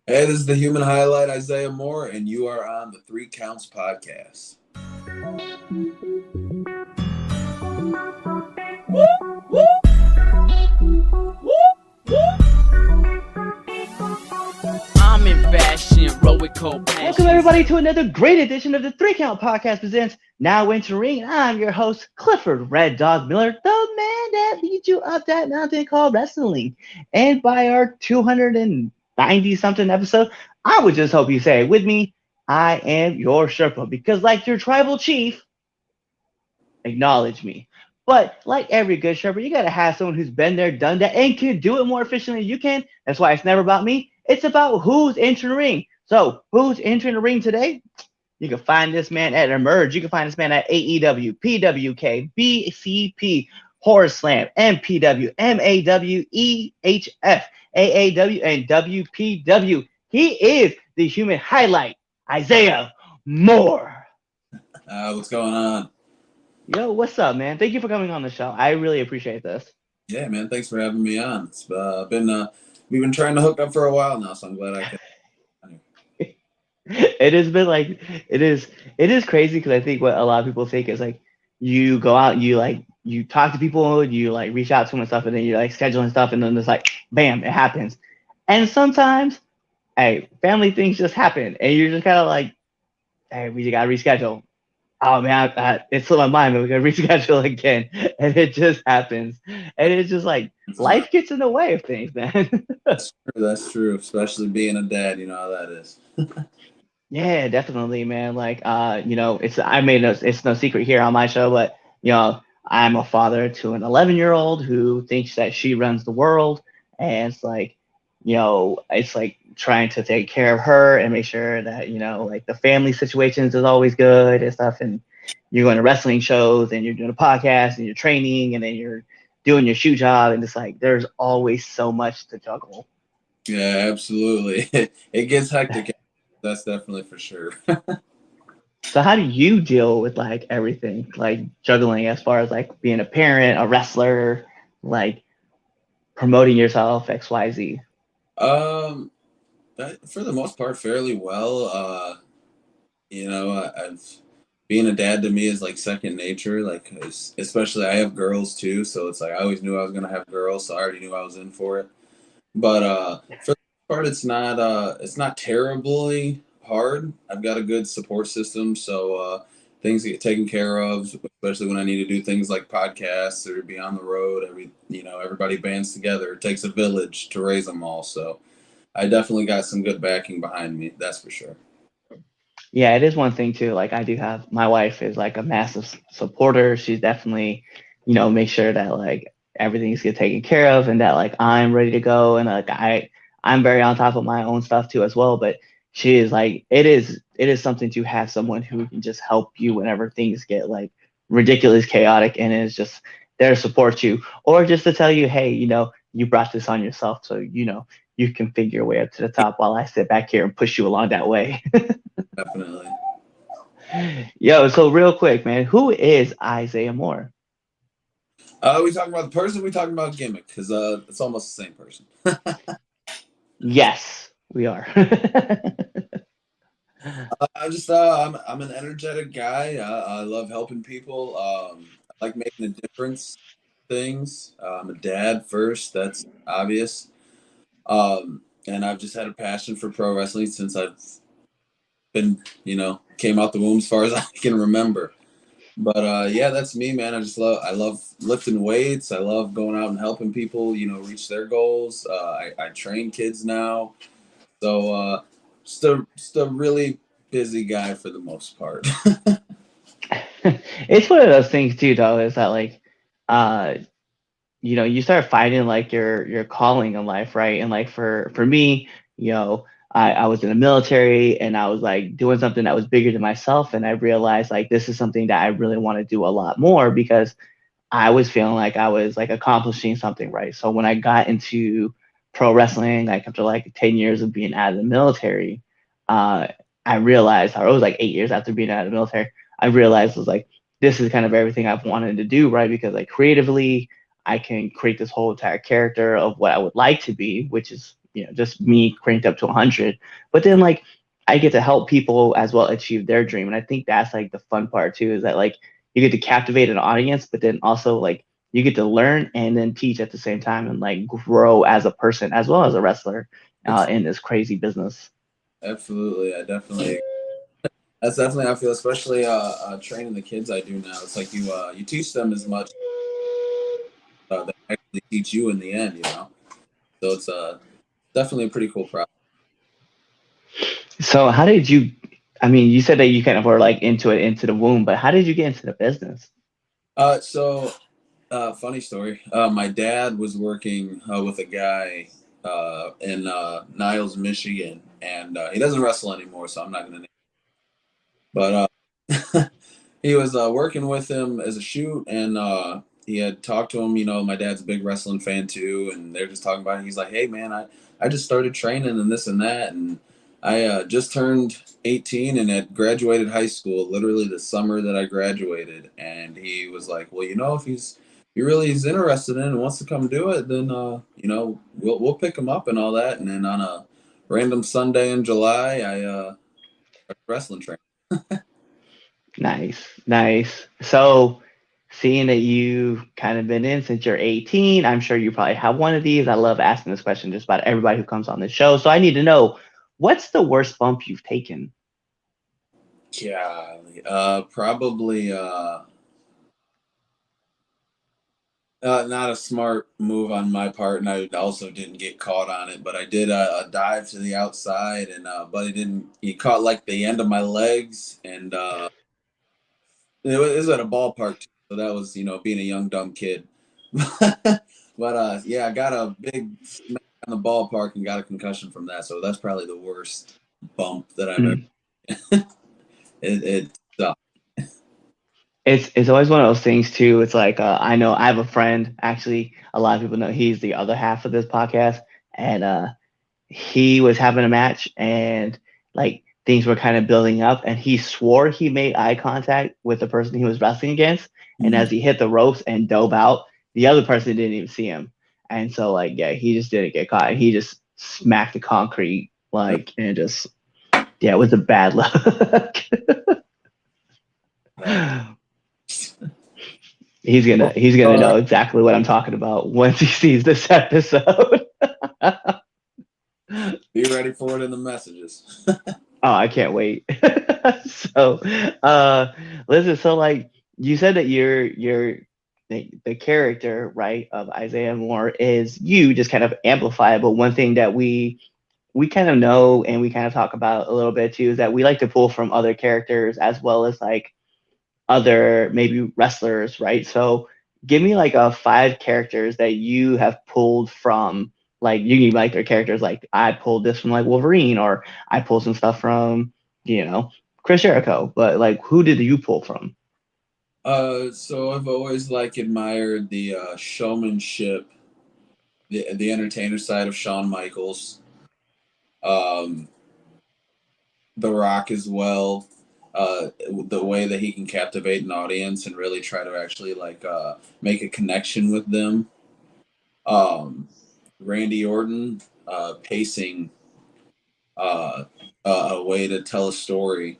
Hey, this is the Human Highlight, Isaiah Moore, and you are on the Three Counts podcast. I'm in fashion, roll with cold passion. Welcome everybody to another great edition of the Three Count Podcast presents Now Entering. I'm your host, Clifford Red Dog Miller, the man that leads you up that mountain called wrestling. And by our 290 something episode, I would just hope you say with me, I am your Sherpa, because like your tribal chief, acknowledge me. But like every good Sherpa, you gotta have someone who's been there, done that, and can do it more efficiently than you can. That's why it's never about me. It's about who's entering the ring. So who's entering the ring today? You can find this man at Emerge. You can find this man at AEW, PWK, BCP, Horror Slam, MPW, MAW, EHF, AAW, and WPW. He is the Human Highlight, Isaiah Moore. What's going on? Yo, what's up, man? Thank you for coming on the show. I really appreciate this. Yeah, man, thanks for having me on. It's we've been trying to hook up for a while now, so I'm glad I can. It has been like it is crazy because I think what a lot of people think is like you go out, you talk to people, you like reach out to them and stuff, and then you're like scheduling stuff, and then it's like bam, it happens. And sometimes, hey, family things just happen, and you're just kind of like, hey, we gotta reschedule. Oh man, it slipped my mind, but we gotta reschedule again, and it just happens, and it's just like life gets in the way of things, man. That's true, especially being a dad. You know how that is. Yeah, definitely, man. Like, it's no secret here on my show, but I'm a father to an 11-year-old who thinks that she runs the world, and it's like, it's like trying to take care of her and make sure that like the family situations is always good and stuff. And you're going to wrestling shows, and you're doing a podcast, and you're training, and then you're doing your shoe job, and it's like there's always so much to juggle. Yeah, absolutely. It gets hectic. That's definitely for sure. So how do you deal with like everything, like juggling as far as like being a parent, a wrestler, like promoting yourself, XYZ? For the most part, fairly well. I've being a dad to me is like second nature. Like, especially I have girls too, so it's like I always knew I was gonna have girls, so I already knew I was in for it. But for the most part, it's not terribly hard. I've got a good support system, so things get taken care of, especially when I need to do things like podcasts or be on the road. Everybody bands together. It takes a village to raise them all, so I definitely got some good backing behind me. That's for sure. Yeah, it is one thing too. Like I do have my wife is like a massive supporter. She's definitely, make sure that like everything's get taken care of and that like I'm ready to go and like I'm very on top of my own stuff too as well. But she is like it is something to have someone who can just help you whenever things get like ridiculous chaotic and is just there to support you or just to tell you, hey, you brought this on yourself, so you can figure your way up to the top while I sit back here and push you along that way. Definitely. Yo, so real quick, man, who is Isaiah Moore? We talking about the person? We talking about gimmick? Because it's almost the same person. Yes, we are. I'm an energetic guy. I love helping people. I like making a difference. Things. I'm a dad first. That's obvious. And I've just had a passion for pro wrestling since I've been, came out the womb as far as I can remember. But yeah, that's me, man. I love lifting weights. I love going out and helping people, reach their goals. I train kids now, so just a really busy guy for the most part. It's one of those things too, though, is that like, uh, you start finding like your calling in life, right? And like for me, I was in the military and I was like doing something that was bigger than myself, and I realized like this is something that I really want to do a lot more because I was feeling like I was like accomplishing something, right? So when I got into pro wrestling, like after like 10 years of being out of the military, uh, I realized, or it was like 8 years after being out of the military, I realized it was like, this is kind of everything I've wanted to do, right? Because like creatively, I can create this whole entire character of what I would like to be, which is, just me cranked up to 100. But then like I get to help people as well achieve their dream, and I think that's like the fun part too, is that like you get to captivate an audience, but then also like you get to learn and then teach at the same time and like grow as a person as well as a wrestler in this crazy business. Absolutely, that's definitely how I feel, especially training the kids I do now. It's like you teach them as much they actually teach you in the end, So it's definitely a pretty cool process. So how did you? I mean, you said that you kind of were like into the womb, but how did you get into the business? Funny story. My dad was working with a guy in Niles, Michigan, and he doesn't wrestle anymore, so I'm not going to name him. But he was working with him as a shoot, and he had talked to him. My dad's a big wrestling fan too, and they're just talking about it. He's like, "Hey, man, I just started training and this and that, and I just turned 18 and had graduated high school literally the summer that I graduated." And he was like, "Well, if he really is interested in and wants to come do it, then we'll pick him up and all that." And then on a random Sunday in July, I started wrestling training. Nice. So seeing that you kind of been in since you're 18, I'm sure you probably have one of these. I love asking this question just about everybody who comes on the show. So I need to know, what's the worst bump you've taken? Yeah, probably not a smart move on my part, and I also didn't get caught on it. But I did a dive to the outside, and but he caught like the end of my legs, and it was at a ballpark, so that was being a young dumb kid. But yeah, I got a big smack on the ballpark and got a concussion from that. So that's probably the worst bump that I've ever. It sucked. It's always one of those things too. It's like I know I have a friend, actually a lot of people know he's the other half of this podcast, and he was having a match and like things were kind of building up, and he swore he made eye contact with the person he was wrestling against, and as he hit the ropes and dove out, the other person didn't even see him, and so like yeah, he just didn't get caught, and he just smacked the concrete like, and just yeah, it was a bad look. He's gonna know exactly what I'm talking about once he sees this episode. Be ready for it in the messages. Oh, I can't wait. So, listen. So, like you said that the character, right, of Isaiah Moore is you, just kind of amplify it. But one thing that we kind of know and we kind of talk about a little bit too is that we like to pull from other characters as well as like other maybe wrestlers, right? So give me like 5 characters that you have pulled from, like you can like their characters, like I pulled this from like Wolverine, or I pulled some stuff from, Chris Jericho, but like who did you pull from? So I've always like admired the showmanship, the entertainer side of Shawn Michaels, The Rock as well. The way that he can captivate an audience and really try to actually like make a connection with them. Randy Orton, pacing a way to tell a story.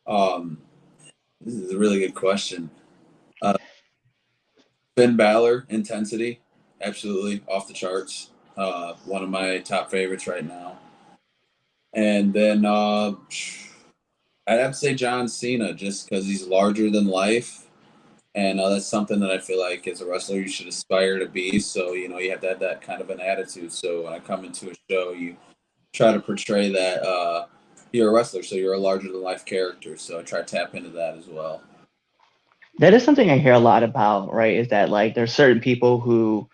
This is a really good question. Finn Balor, intensity, absolutely off the charts. One of my top favorites right now. And then I'd have to say John Cena, just because he's larger than life. And that's something that I feel like as a wrestler you should aspire to be. So, you have to have that kind of an attitude. So when I come into a show, you try to portray that you're a wrestler, so you're a larger than life character. So I try to tap into that as well. That is something I hear a lot about, right? Is that like there's certain people who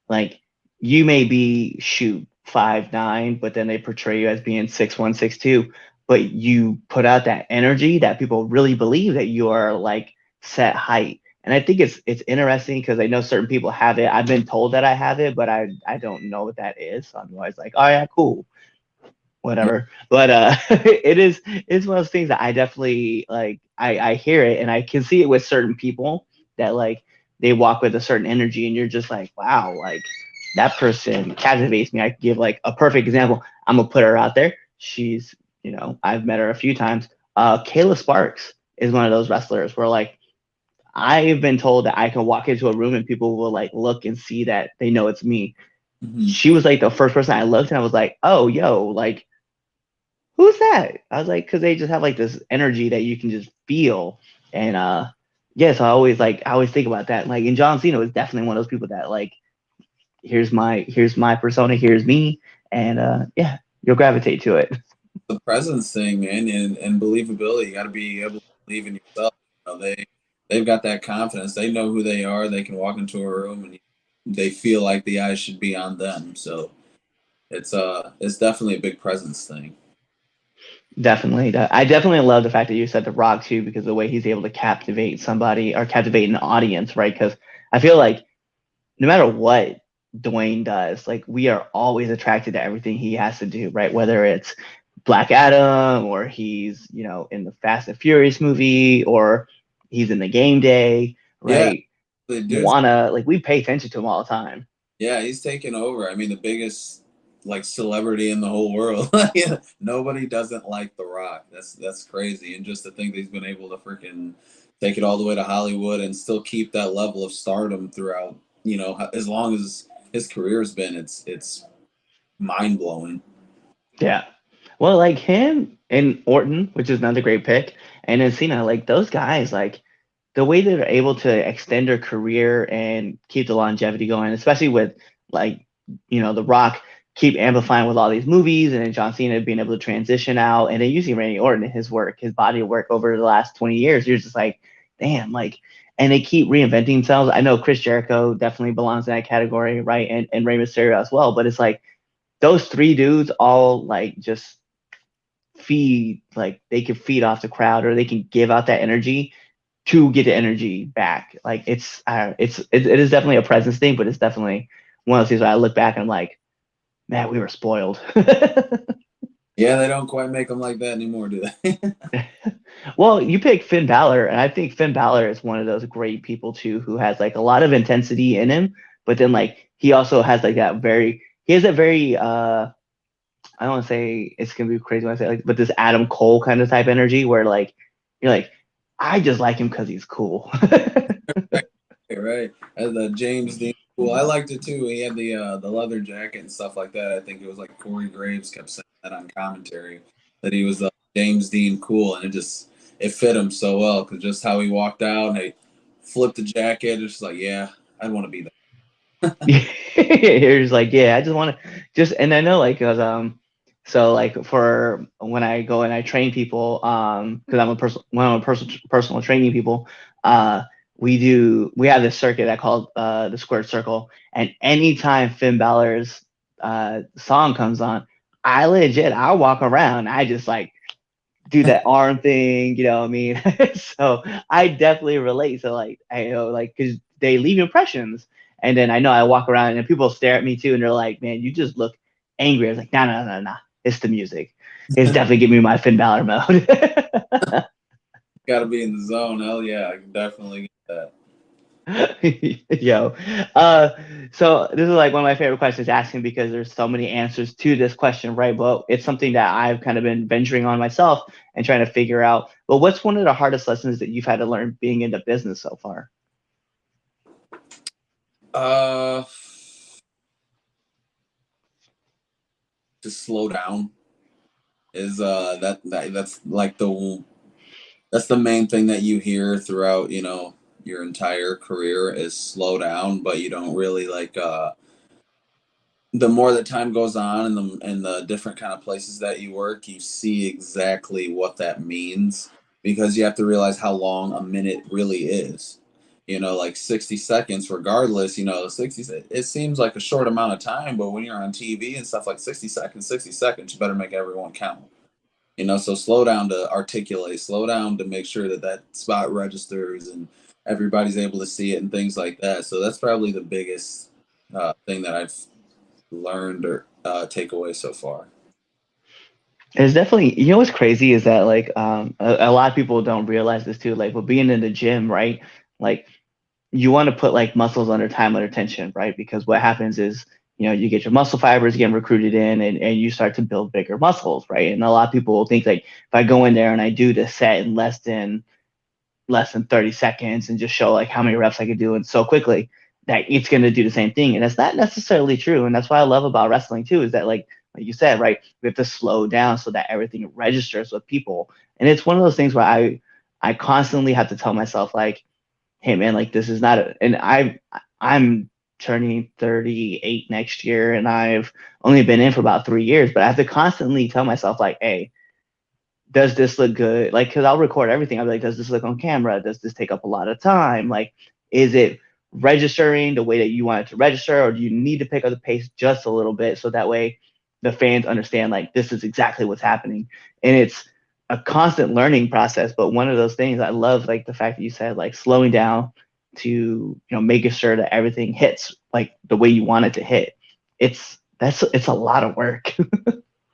like you may be 5'9", but then they portray you as being 6'1", 6'2", but you put out that energy that people really believe that you are like set height. And I think it's interesting because I know certain people have it. I've been told that I have it, but I don't know what that is. So I'm always like, oh yeah, cool, whatever. But it's one of those things that I definitely like. I hear it and I can see it with certain people that like they walk with a certain energy and you're just like, wow, like that person captivates me. I can give like a perfect example. I'm gonna put her out there. She's, I've met her a few times. Kayla Sparks is one of those wrestlers where like I've been told that I can walk into a room and people will like look and see that they know it's me. Mm-hmm. She was like the first person I looked and I was like, oh, yo, like, who's that? I was like, because they just have like this energy that you can just feel. And yes, I always think about that. Like, and John Cena was definitely one of those people that like, here's my persona, here's me, and yeah, you'll gravitate to it. The presence thing, man, and believability. You got to be able to believe in yourself. They've got that confidence. They know who they are. They can walk into a room and they feel like the eyes should be on them. So it's definitely a big presence thing. Definitely. I definitely love the fact that you said The Rock too, because the way he's able to captivate somebody or captivate an audience, right? Because I feel like no matter what Dwayne does, like we are always attracted to everything he has to do, right? Whether it's Black Adam or he's, in the Fast and Furious movie or he's in the Game Day, right? Yeah, we pay attention to him all the time. Yeah, he's taken over. I mean, the biggest like celebrity in the whole world. Nobody doesn't like The Rock. That's crazy. And just to think that he's been able to freaking take it all the way to Hollywood and still keep that level of stardom throughout, as long as his career's been, it's mind blowing. Yeah. Well, like him and Orton, which is another great pick, and then Cena, like those guys, like the way that they're able to extend their career and keep the longevity going, especially with like, The Rock keep amplifying with all these movies, and then John Cena being able to transition out, and then using Randy Orton in his body of work over the last 20 years. You're just like, damn, like, and they keep reinventing themselves. I know Chris Jericho definitely belongs in that category, right? And Rey Mysterio as well. But it's like those three dudes all like just feed, like they can feed off the crowd or they can give out that energy to get the energy back. Like it is definitely a presence thing, but it's definitely one of those things where I look back and I'm like, man, we were spoiled. Yeah, they don't quite make them like that anymore, do they? Well, you pick Finn Balor, and I think Finn Balor is one of those great people too, who has like a lot of intensity in him, but then like he also has like he has a very I don't want to say it's gonna be crazy when I say like, but this Adam Cole kind of type energy where like you're like, I just like him because he's cool. Right. As James Dean cool. I liked it too. He had the leather jacket and stuff like that. I think it was like Corey Graves kept saying that on commentary that he was James Dean cool, and it fit him so well because just how he walked out and he flipped the jacket. It's just like, yeah, I'd want to be there. You're just like, yeah, I just want to and I know like because so like for when I go and I train people because I'm a personal training people we have this circuit I call the squared circle, and anytime Finn Balor's song comes on, I'll walk around, I just like do that arm thing, you know what I mean? So I definitely relate. So like I know like because they leave impressions, and then I know I walk around and people stare at me too, and they're like, man, you just look angry. I was like, no, it's the music. It's definitely giving me my Finn Balor mode. Got to be in the zone. Hell yeah, I can definitely get that. Yo, so this is like one of my favorite questions asking because there's so many answers to this question, right? But it's something that I've kind of been venturing on myself and trying to figure out. But what's one of the hardest lessons that you've had to learn being into business so far? To slow down is that's like that's the main thing that you hear throughout, your entire career is slow down, but you don't really like the more the time goes on and the different kind of places that you work, you see exactly what that means because you have to realize how long a minute really is. Like 60 seconds, regardless, 60, it seems like a short amount of time, but when you're on TV and stuff like 60 seconds, you better make everyone count. So slow down to articulate, slow down to make sure that spot registers and everybody's able to see it and things like that. So that's probably the biggest thing that I've learned or take away so far. It's definitely, what's crazy is that like a lot of people don't realize this too, like, but being in the gym, right? Like you want to put like muscles under time under tension, right? Because what happens is you get your muscle fibers getting recruited in, and you start to build bigger muscles, right? And a lot of people will think like if I go in there and I do this set in less than 30 seconds and just show like how many reps I could do and so quickly that it's going to do the same thing. And that's not necessarily true. And that's what I love about wrestling too, is that like you said, right, we have to slow down so that everything registers with people. And it's one of those things where I constantly have to tell myself like, hey man, like this is not and I'm turning 38 next year, and I've only been in for about 3 years, but I have to constantly tell myself like, hey, does this look good? Like, cause I'll record everything. I'll be like, does this look on camera? Does this take up a lot of time? Like, is it registering the way that you want it to register, or do you need to pick up the pace just a little bit so that way the fans understand like this is exactly what's happening? And it's a constant learning process. But one of those things I love, like the fact that you said like slowing down to making sure that everything hits like the way you want it to hit. It's a lot of work.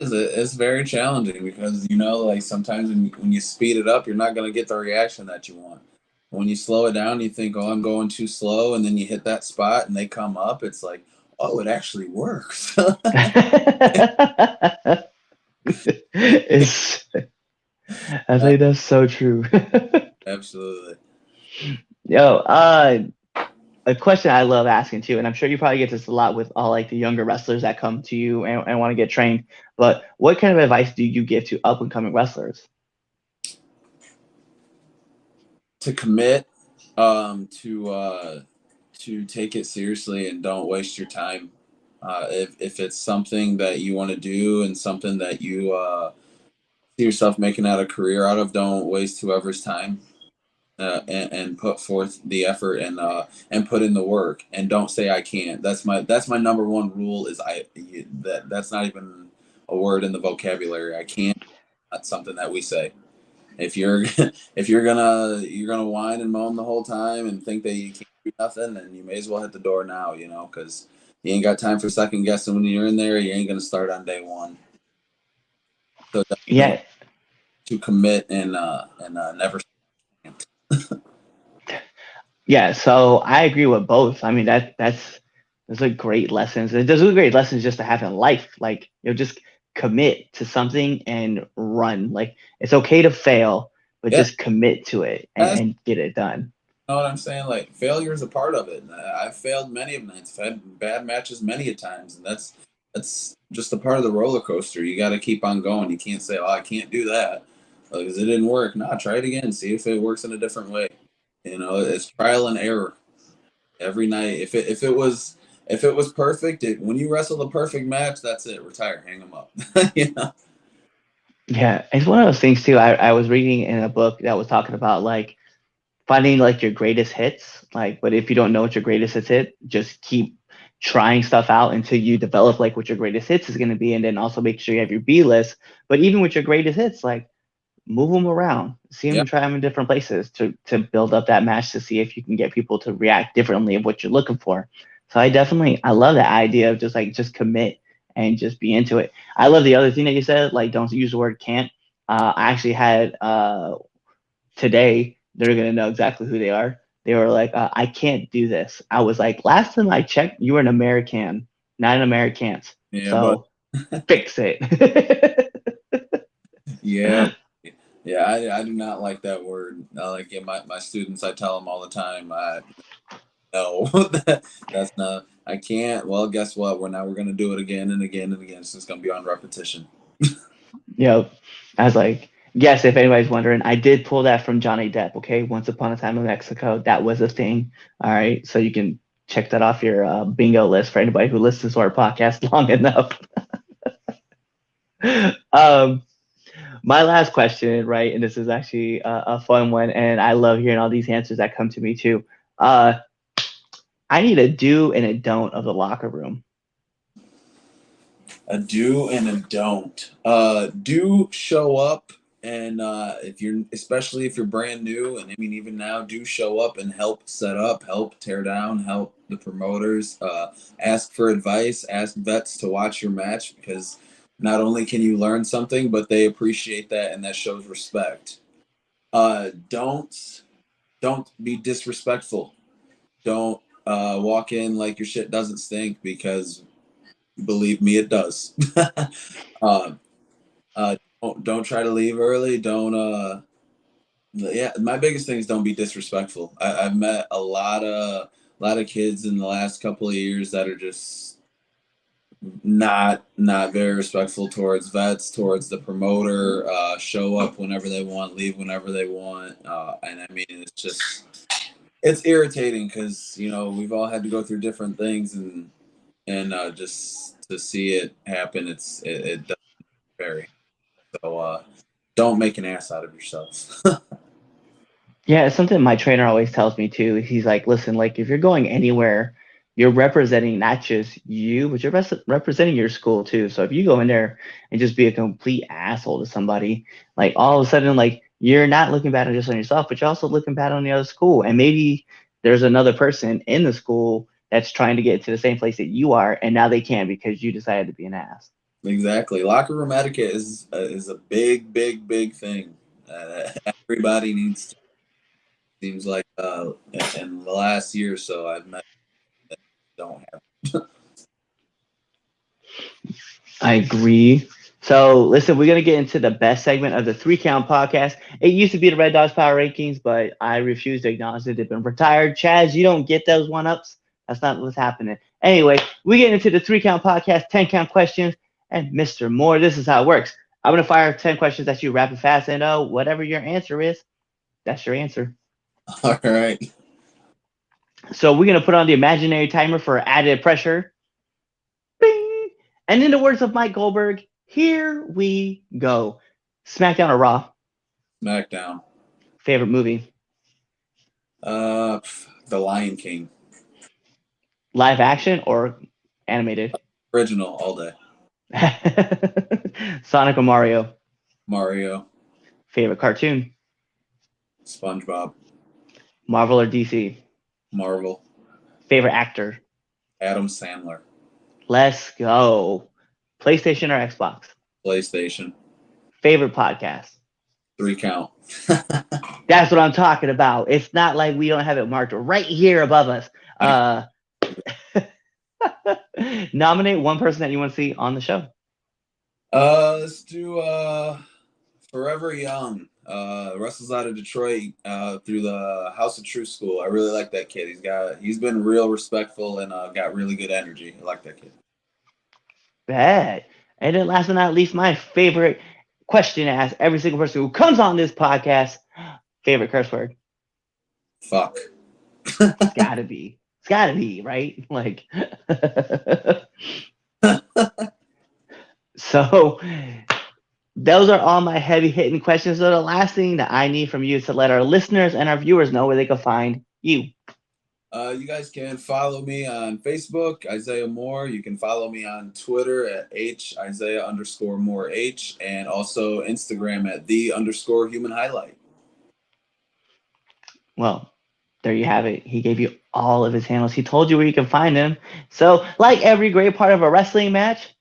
It's very challenging because like sometimes when you speed it up, you're not going to get the reaction that you want. When you slow it down, you think, oh, I'm going too slow, and then you hit that spot and they come up. It's like, oh, it actually works. I think that's so true. Absolutely. Yo, a question I love asking too, and I'm sure you probably get this a lot with all like the younger wrestlers that come to you and want to get trained. But what kind of advice do you give to up and coming wrestlers? To commit, to take it seriously and don't waste your time. If it's something that you want to do and something that you see yourself making out a career out of, don't waste whoever's time. And put forth the effort and put in the work, and don't say I can't. That's my number one rule. Is that's not even a word in the vocabulary. I can't. That's something that we say. If you're you're gonna whine and moan the whole time and think that you can't do nothing, then you may as well hit the door now. Because you ain't got time for second guessing when you're in there. You ain't gonna start on day one. So Yeah. To commit and never. Yeah, so I agree with both. I mean, those are great lessons. Those are great lessons just to have in life. Like, just commit to something and run. Like, it's okay to fail, but just commit to it and get it done. You know what I'm saying? Like, failure is a part of it. I've failed many of nights. I've had bad matches many a times, and that's just a part of the roller coaster. You got to keep on going. You can't say, "Oh, I can't do that," because it didn't work. No, try it again. See if it works in a different way. It's trial and error every night. If it was perfect, when you wrestle the perfect match, that's it. Retire, hang them up. Yeah, it's one of those things too. I was reading in a book that was talking about like finding like your greatest hits. Like, but if you don't know what your greatest hits just keep trying stuff out until you develop like what your greatest hits is going to be, and then also make sure you have your B list. But even with your greatest hits, like move them around, see them, try them in different places to build up that match to see if you can get people to react differently of what you're looking for. So I love that idea of just commit and just be into it. I love the other thing that you said, like don't use the word can't. I actually had today, they're gonna know exactly who they are. They were like, I can't do this. I was like, last time I checked, you were an American, not an Americans. Yeah, so fix it. Yeah. Yeah, I do not like that word. Like my students, I tell them all the time, no, that's not. I can't. Well, guess what? We're going to do it again and again and again. So it's going to be on repetition. Yep. I was like, yes, if anybody's wondering, I did pull that from Johnny Depp. Okay, Once Upon a Time in Mexico, that was a thing. All right, so you can check that off your bingo list for anybody who listens to our podcast long enough. My last question, right, and this is actually a fun one, and I love hearing all these answers that come to me too. I need a do and a don't of the locker room. A do and a don't. Do show up, and especially if you're brand new, and I mean even now, do show up and help set up, help tear down, help the promoters, ask for advice, ask vets to watch your match, because not only can you learn something, but they appreciate that, and that shows respect. Don't be disrespectful. Don't walk in like your shit doesn't stink, because Believe me, it does. uh, don't try to leave early. Don't. Yeah, my biggest thing is don't be disrespectful. I've met a lot of kids in the last couple of years that are just not very respectful towards vets, towards the promoter. Show up whenever they want, leave whenever they want, and I mean it's irritating because we've all had to go through different things, and just to see it happen, it doesn't vary. So don't make an ass out of yourself. Yeah, it's something my trainer always tells me too. He's like, listen, like if you're going anywhere, you're representing not just you, but you're representing your school too. So if you go in there and just be a complete asshole to somebody, like all of a sudden, like you're not looking bad just on yourself, but you're also looking bad on the other school. And maybe there's another person in the school that's trying to get to the same place that you are, and now they can't because you decided to be an ass. Exactly. Locker room etiquette is a big, big, big thing. Everybody needs to. Seems like in the last year or so, I've met that don't have. I agree. So, listen, we're going to get into the best segment of the Three Count podcast. It used to be the Red Dogs Power Rankings, but I refuse to acknowledge that they've been retired. Chaz, you don't get those one-ups. That's not what's happening. Anyway, we get into the Three Count podcast, 10 count questions, and Mr. Moore, this is how it works. I'm going to fire 10 questions at you rapid fast, and whatever your answer is, that's your answer. All right. So we're going to put on the imaginary timer for added pressure. Bing! And in the words of Mike Goldberg, here we go. SmackDown or Raw? SmackDown. Favorite movie? The Lion King. Live action or animated? Original all day. Sonic or Mario? Mario. Favorite cartoon? SpongeBob. Marvel or DC? Marvel. Favorite actor? Adam Sandler. Let's go. PlayStation or Xbox? PlayStation. Favorite podcast? 3 Count. That's what I'm talking about. It's not like we don't have it marked right here above us. Nominate one person that you want to see on the show. Let's do Forever Young. Wrestles out of Detroit through the House of Truth School. I really like that kid. He's been real respectful and got really good energy. I like that kid. Bad. And then last but not least, my favorite question to ask every single person who comes on this podcast. Favorite curse word? Fuck. It's gotta be. It's gotta be, right? Like so those are all my heavy hitting questions. So the last thing that I need from you is to let our listeners and our viewers know where they can find you. You guys can follow me on Facebook, Isaiah Moore. You can follow me on Twitter at Isaiah_Moore, and also Instagram at _human highlight. Well, there you have it. He gave you all of his handles. He told you where you can find him. So, like every great part of a wrestling match,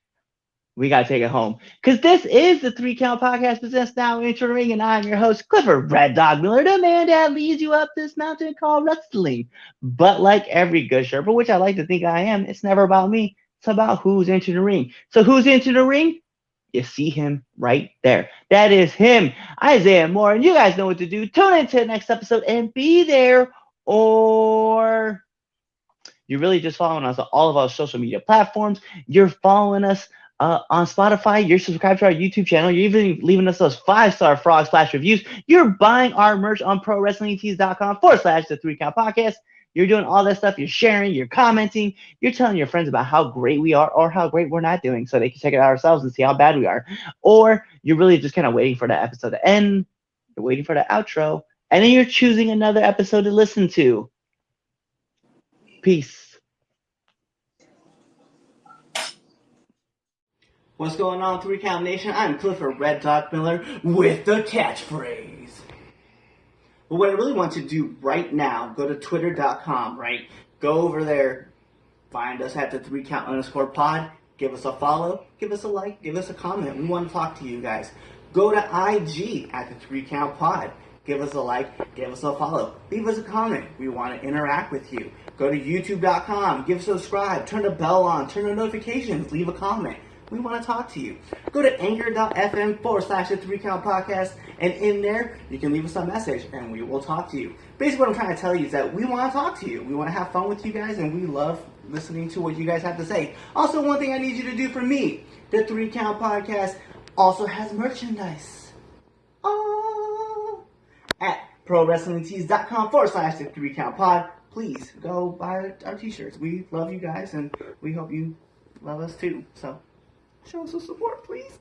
we got to take it home. Because this is the 3 Count Podcast presents Now Into the Ring, and I'm your host, Clifford Red Dog Miller, the man that leads you up this mountain called wrestling. But like every good Sherpa, which I like to think I am, it's never about me. It's about who's into the ring. So who's into the ring? You see him right there. That is him, Isaiah Moore. And you guys know what to do. Tune into the next episode and be there. Or you're really just following us on all of our social media platforms. You're following us on Spotify, you're subscribed to our YouTube channel, you're even leaving us those 5-star frog splash reviews, you're buying our merch on ProWrestlingTees.com/the 3 Count Podcast. You're doing all that stuff, you're sharing, you're commenting, you're telling your friends about how great we are or how great we're not doing so they can check it out ourselves and see how bad we are. Or you're really just kind of waiting for the episode to end, you're waiting for the outro, and then you're choosing another episode to listen to. Peace. What's going on, 3 Count Nation? I'm Clifford Red Dog Miller with the catchphrase. But what I really want you to do right now, go to twitter.com, right? Go over there, find us at the 3Count_pod, give us a follow, give us a like, give us a comment. We want to talk to you guys. Go to IG at the 3 Count Pod. Give us a like, give us a follow, leave us a comment. We want to interact with you. Go to youtube.com, give subscribe, turn the bell on, turn the notifications, leave a comment. We want to talk to you. Go to anchor.fm/the 3 Count Podcast, and in there, you can leave us a message, and we will talk to you. Basically, what I'm trying to tell you is that we want to talk to you. We want to have fun with you guys, and we love listening to what you guys have to say. Also, one thing I need you to do for me, the 3 Count Podcast also has merchandise. At ProWrestlingTees.com/the 3 Count Pod. Please go buy our t-shirts. We love you guys, and we hope you love us too. So, show us some support, please.